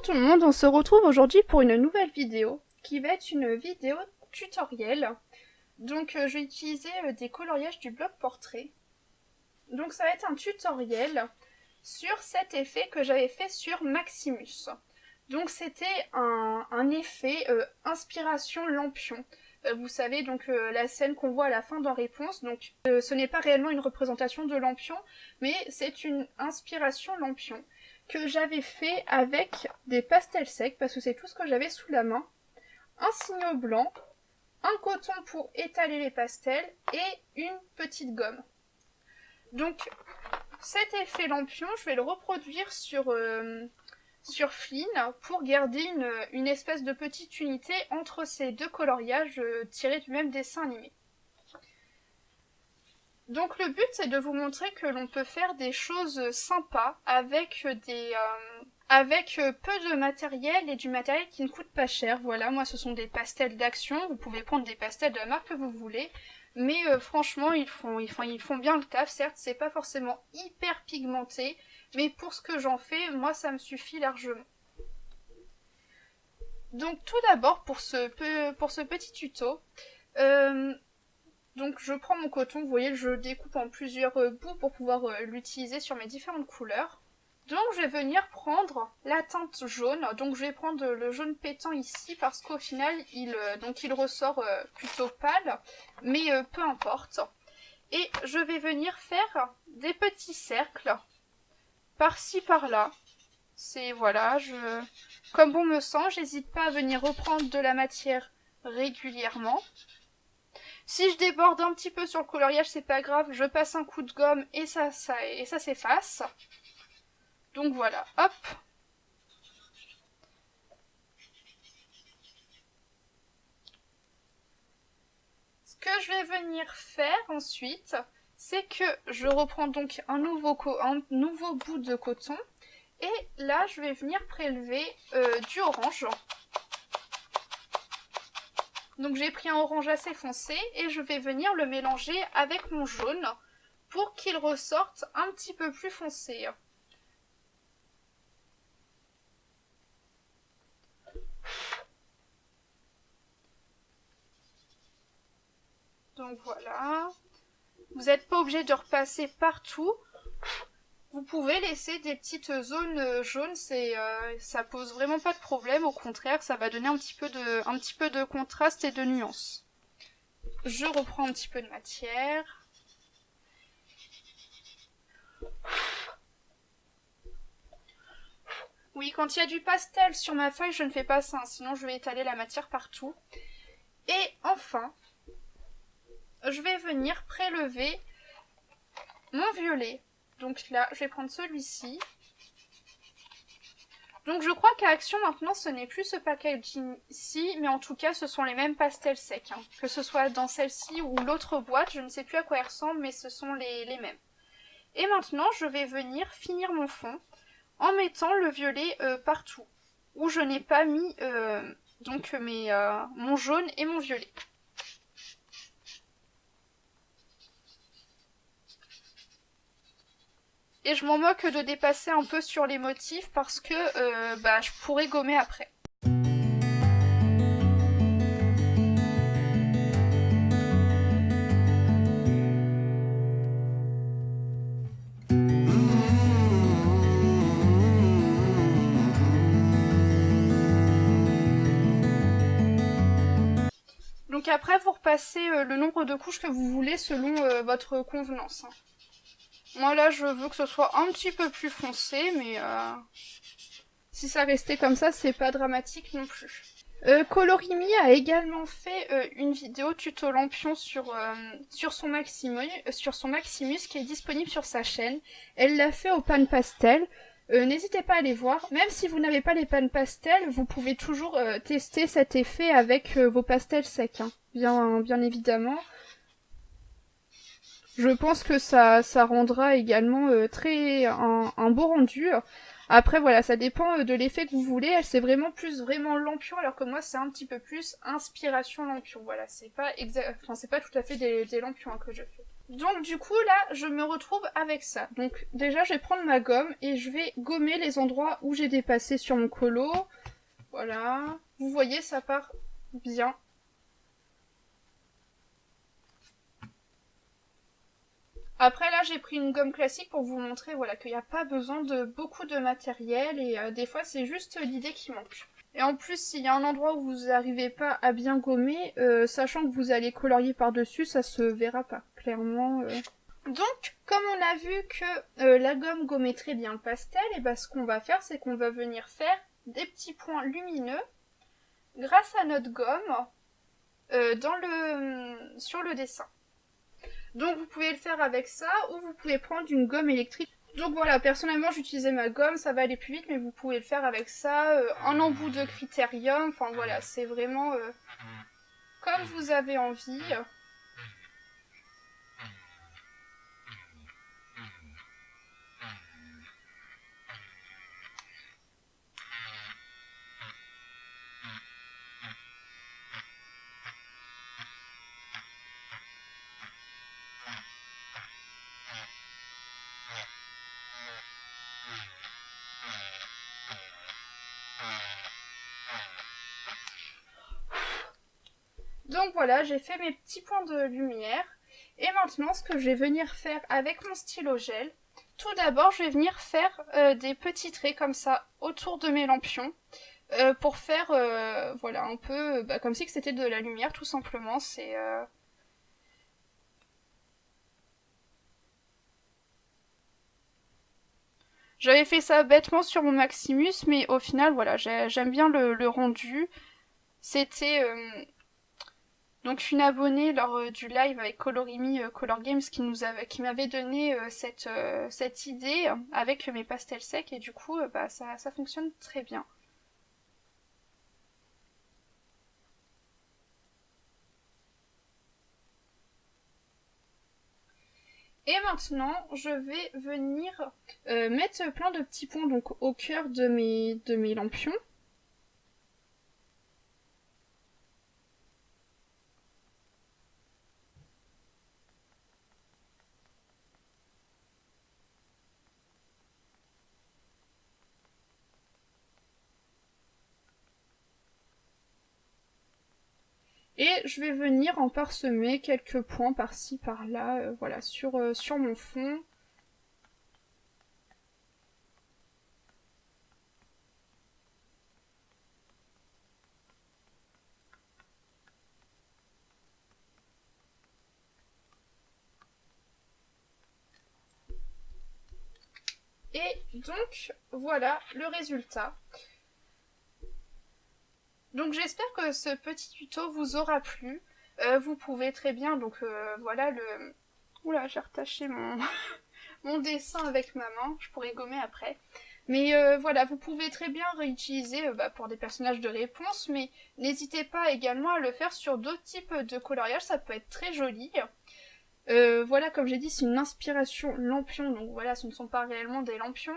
tout le monde, on se retrouve aujourd'hui pour une nouvelle vidéo qui va être une vidéo tutoriel. Donc je vais utiliser des coloriages du bloc portrait. Donc ça va être un tutoriel sur cet effet que j'avais fait sur Maximus. Donc c'était un effet inspiration lampion. Vous savez donc la scène qu'on voit à la fin dans Réponse, donc ce n'est pas réellement une représentation de lampion, mais c'est une inspiration lampion que j'avais fait avec des pastels secs, parce que c'est tout ce que j'avais sous la main, un signo blanc, un coton pour étaler les pastels et une petite gomme. Donc cet effet lampion, je vais le reproduire sur Flynn pour garder une espèce de petite unité entre ces deux coloriages tirés du même dessin animé. Donc le but c'est de vous montrer que l'on peut faire des choses sympas avec peu de matériel et du matériel qui ne coûte pas cher. Voilà, moi ce sont des pastels d'Action, vous pouvez prendre des pastels de la marque que vous voulez, mais franchement ils font bien le taf. Certes c'est pas forcément hyper pigmenté, mais pour ce que j'en fais, moi ça me suffit largement. Donc tout d'abord pour ce petit tuto, donc je prends mon coton, vous voyez je découpe en plusieurs bouts pour pouvoir l'utiliser sur mes différentes couleurs. Donc je vais venir prendre la teinte jaune, donc je vais prendre le jaune pétant ici parce qu'au final il ressort plutôt pâle, mais peu importe. Et je vais venir faire des petits cercles par-ci par-là. C'est voilà, comme bon me semble, j'hésite pas à venir reprendre de la matière régulièrement. Si je déborde un petit peu sur le coloriage, c'est pas grave, je passe un coup de gomme et ça s'efface. Donc voilà, hop. Ce que je vais venir faire ensuite, c'est que je reprends donc un nouveau bout de coton. Et là, je vais venir prélever du orange. Donc j'ai pris un orange assez foncé et je vais venir le mélanger avec mon jaune pour qu'il ressorte un petit peu plus foncé. Donc voilà. Vous n'êtes pas obligé de repasser partout. Vous pouvez laisser des petites zones jaunes, ça pose vraiment pas de problème, au contraire, ça va donner un petit peu de contraste et de nuance. Je reprends un petit peu de matière. Oui, quand il y a du pastel sur ma feuille, je ne fais pas ça, sinon je vais étaler la matière partout. Et enfin, je vais venir prélever mon violet. Donc là, je vais prendre celui-ci. Donc je crois qu'à Action maintenant, ce n'est plus ce packaging-ci, mais en tout cas, ce sont les mêmes pastels secs. Que ce soit dans celle-ci ou l'autre boîte, je ne sais plus à quoi ils ressemblent, mais ce sont les mêmes. Et maintenant, je vais venir finir mon fond en mettant le violet partout, où je n'ai pas mis mon jaune et mon violet. Et je m'en moque de dépasser un peu sur les motifs parce que je pourrais gommer après. Donc après, vous repassez le nombre de couches que vous voulez selon votre convenance. Moi là, je veux que ce soit un petit peu plus foncé, mais si ça restait comme ça, c'est pas dramatique non plus. Colorimi a également fait une vidéo tuto lampion sur son Maximus qui est disponible sur sa chaîne. Elle l'a fait au pan pastel. N'hésitez pas à aller voir. Même si vous n'avez pas les pans pastels, vous pouvez toujours tester cet effet avec vos pastels secs. Bien évidemment. Je pense que ça rendra également un beau rendu. Après voilà, ça dépend de l'effet que vous voulez. Elle c'est vraiment lampion, alors que moi c'est un petit peu plus inspiration lampion. Voilà, c'est pas tout à fait des lampions que je fais. Donc du coup là je me retrouve avec ça. Donc déjà je vais prendre ma gomme et je vais gommer les endroits où j'ai dépassé sur mon colo. Voilà, vous voyez ça part bien. Après là j'ai pris une gomme classique pour vous montrer voilà, qu'il n'y a pas besoin de beaucoup de matériel et des fois c'est juste l'idée qui manque. Et en plus s'il y a un endroit où vous n'arrivez pas à bien gommer, sachant que vous allez colorier par dessus, ça se verra pas clairement. Donc comme on a vu que la gomme gommait très bien le pastel, et ben ce qu'on va faire c'est qu'on va venir faire des petits points lumineux grâce à notre gomme sur le dessin. Donc vous pouvez le faire avec ça ou vous pouvez prendre une gomme électrique. Donc voilà, personnellement j'utilisais ma gomme, ça va aller plus vite, mais vous pouvez le faire avec ça, un embout de critérium, enfin voilà, c'est vraiment comme vous avez envie. Donc voilà, j'ai fait mes petits points de lumière. Et maintenant, ce que je vais venir faire avec mon stylo gel, tout d'abord, je vais venir faire des petits traits comme ça autour de mes lampions. Pour faire, voilà, un peu comme si c'était de la lumière, tout simplement. J'avais fait ça bêtement sur mon Maximus, mais au final, voilà, j'aime bien le rendu. C'était donc une abonnée lors du live avec Colorimi Color Games qui m'avait donné cette idée avec mes pastels secs et du coup ça fonctionne très bien. Et maintenant je vais venir mettre plein de petits points donc au cœur de mes lampions. Et je vais venir en parsemer quelques points par-ci par-là, voilà, sur mon fond. Et donc voilà le résultat. Donc j'espère que ce petit tuto vous aura plu. Vous pouvez très bien, donc voilà le... Oula, j'ai retaché mon dessin avec ma main, je pourrais gommer après. Mais voilà, vous pouvez très bien réutiliser pour des personnages de réponse, mais n'hésitez pas également à le faire sur d'autres types de coloriage, ça peut être très joli. Voilà, comme j'ai dit, c'est une inspiration lampion, donc voilà, ce ne sont pas réellement des lampions.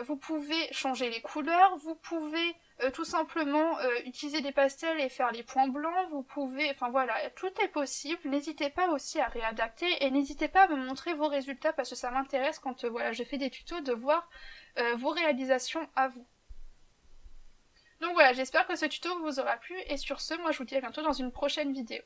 Vous pouvez changer les couleurs, vous pouvez tout simplement utiliser des pastels et faire les points blancs, vous pouvez, enfin voilà, tout est possible. N'hésitez pas aussi à réadapter et n'hésitez pas à me montrer vos résultats parce que ça m'intéresse quand voilà, je fais des tutos de voir vos réalisations à vous. Donc voilà, j'espère que ce tuto vous aura plu et sur ce, moi je vous dis à bientôt dans une prochaine vidéo.